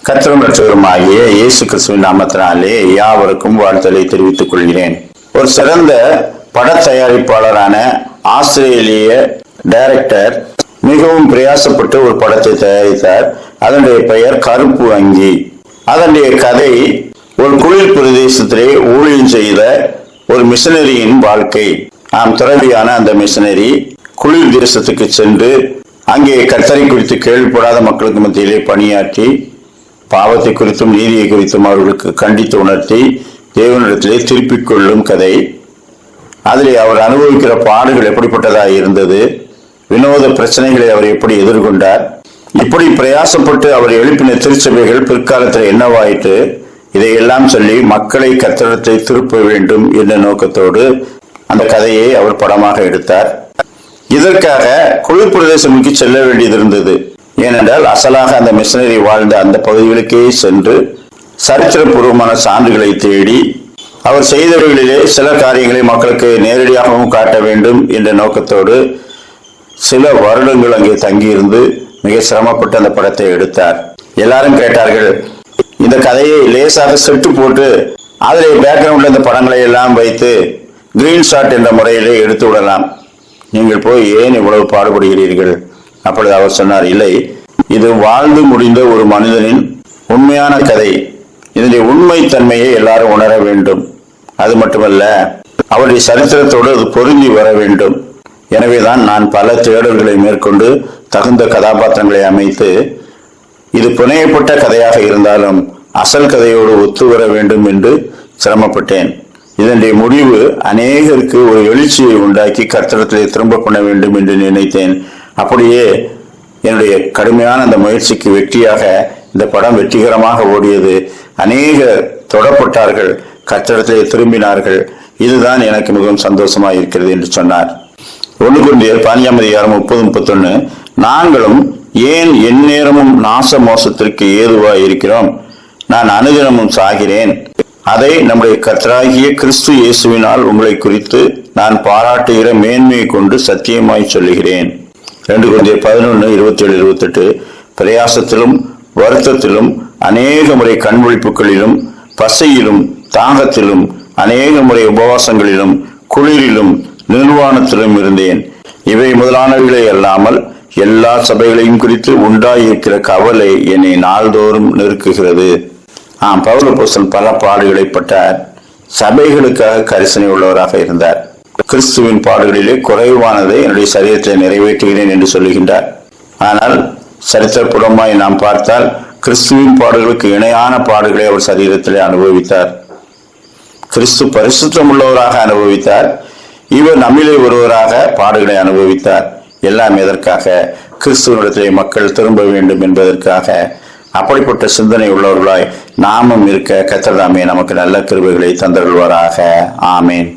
கர்த்தரும் இரட்சகருமாகிய இயேசு கிறிஸ்துவின் நாமத்தினாலே யாவருக்கும் வாழ்த்தலை தெரிவித்துக் கொள்கிறேன். ஒரு சிறந்த பட தயாரிப்பாளரான ஆஸ்திரேலிய டைரக்டர் மிகவும் பிரயாசப்பட்டு ஒரு படத்தை தயாரித்தார். அதனுடைய பெயர் கருப்பு அங்கி. அதனுடைய கதை ஒரு குளிர் பிரதேசத்திலே ஊழியம் செய்த ஒரு மிஷனரியின் வாழ்க்கை. துறவியான அந்த மிஷனரி குளிர் தேசத்துக்கு சென்று அங்கே கர்த்தரை குறித்து கேள்விப்படாத மக்களுக்கு மத்தியிலே பணியாற்றி பாவத்தை குறித்தும் நீதியை குறித்தும் அவர்களுக்கு கண்டித்து உணர்த்தி தேவனிடத்திலே திருப்பிக் கொள்ளும் கதை. அதிலே அவர் அனுபவிக்கிற பாடுகள் எப்படிப்பட்டதாக இருந்தது, வினோத பிரச்சனைகளை அவர் எப்படி எதிர்கொண்டார், இப்படி பிரயாசப்பட்டு அவர் எழுப்பின திருச்சபைகள் பிற்காலத்தில் என்னவாயிற்று, இதையெல்லாம் சொல்லி மக்களை கர்த்தரிடத்தை திருப்ப வேண்டும் என்ற நோக்கத்தோடு அந்த கதையை அவர் படமாக எடுத்தார். இதற்காக குளிர் பிரதேசமுக்கு செல்ல வேண்டியது இருந்தது. ஏனென்றால் அசலாக அந்த மிஷனரி வாழ்ந்த அந்த பகுதிகளுக்கே சென்று சரித்திரபூர்வமான சான்றுகளை தேடி அவர் செய்தவர்களிலே சில காரியங்களை மக்களுக்கு நேரடியாகவும் காட்ட வேண்டும் என்ற நோக்கத்தோடு சில வருடங்கள் அங்கே தங்கியிருந்து மிக சிரமப்பட்டு அந்த படத்தை எடுத்தார். எல்லாரும் கேட்டார்கள், இந்த கதையை லேசாக செட்டு போட்டு அதிலே பேக்ரவுண்ட்ல இந்த படங்களை எல்லாம் வைத்து கிரீன் ஷாட் என்ற முறையிலே எடுத்து விடலாம், நீங்கள் போய் ஏன் இவ்வளவு பாடுபடுகிறீர்கள்? அப்பொழுது அவர் சொன்னார், இல்லை, இது வாழ்ந்து முடிந்த ஒரு மனிதனின் உண்மையான கதை. இதனுடைய உண்மை தன்மையை எல்லாரும் உணர வேண்டும். அது மட்டுமல்ல, அவருடைய சரித்திரத்தோடு அது பொருந்தி வர வேண்டும். எனவேதான் நான் பல தேடல்களை மேற்கொண்டு தகுந்த கதாபாத்திரங்களை அமைத்து இது புனையப்பட்ட கதையாக இருந்தாலும் அசல் கதையோடு ஒத்து வர வேண்டும் என்று சிரமப்பட்டேன். இதனுடைய முடிவு அநேகருக்கு ஒரு எழுச்சியை உண்டாக்கி கர்த்தரிடத்திலே திரும்ப பண்ண வேண்டும் என்று நினைத்தேன். அப்படியே என்னுடைய கடுமையான அந்த முயற்சிக்கு வெற்றியாக இந்த படம் வெற்றிகரமாக ஓடியது. அநேகர் தொடப்பட்டார்கள், கர்த்தரிடத்திலே திரும்பினார்கள். இதுதான் எனக்கு மிகவும் சந்தோஷமாக இருக்கிறது என்று சொன்னார். 1 கொரிந்தியர் 15:30-31 நாங்களும் ஏன் எந்நேரமும் நாச மோசத்திற்கு ஏதுவாய் இருக்கிறோம்? நான் அனுதினமும் சாகிறேன். அதை நம்முடைய கர்த்தராகிய கிறிஸ்து இயேசுவினால் உங்களை குறித்து நான் பாராட்டுகிற மேன்மையை கொண்டு சத்தியமாய் சொல்லுகிறேன். 2 கொரிந்தியர் 11:27-28 பிரயாசத்திலும் வருத்தத்திலும் அநேக முறை கண்விழிப்புகளிலும் பசியிலும் தாகத்திலும் அநேக முறை உபவாசங்களிலும் குளிரிலும் நிர்வாணத்திலும் இருந்தேன். இவை முதலானவைகளே அல்லாமல் எல்லா சபைகளையும் குறித்து உண்டாயிருக்கிற கவலை என்னை நாள்தோறும் நெருக்குகிறது. பவுல் அப்போஸ்தலன் பல பாடுகளை பட்டார். சபைகளுக்காக கரிசனை உள்ளவராக இருந்தார். கிறிஸ்துவின் பாடுகளிலே குறைவானதை என்னுடைய சரீரத்தை நிறைவேற்றுகிறேன் என்று சொல்லுகின்றார். ஆனால் சரித்திரப்புறமாய் நாம் பார்த்தால் கிறிஸ்துவின் பாடுகளுக்கு இணையான பாடுகளை அவர் சரீரத்திலே அனுபவித்தார். கிறிஸ்து பரிசுத்தம் உள்ளவராக அனுபவித்தார். இவர் நம்மிலே ஒருவராக பாடுகளை அனுபவித்தார். எல்லாம் எதற்காக? கிறிஸ்துவனிடத்திலே மக்கள் திரும்ப வேண்டும் என்பதற்காக. அப்படிப்பட்ட சிந்தனை உள்ளவர்களாய் நாமும் இருக்க கர்த்தர் தாமே நமக்கு நல்ல கிருபைகளை தந்தருள்வாராக. ஆமேன்.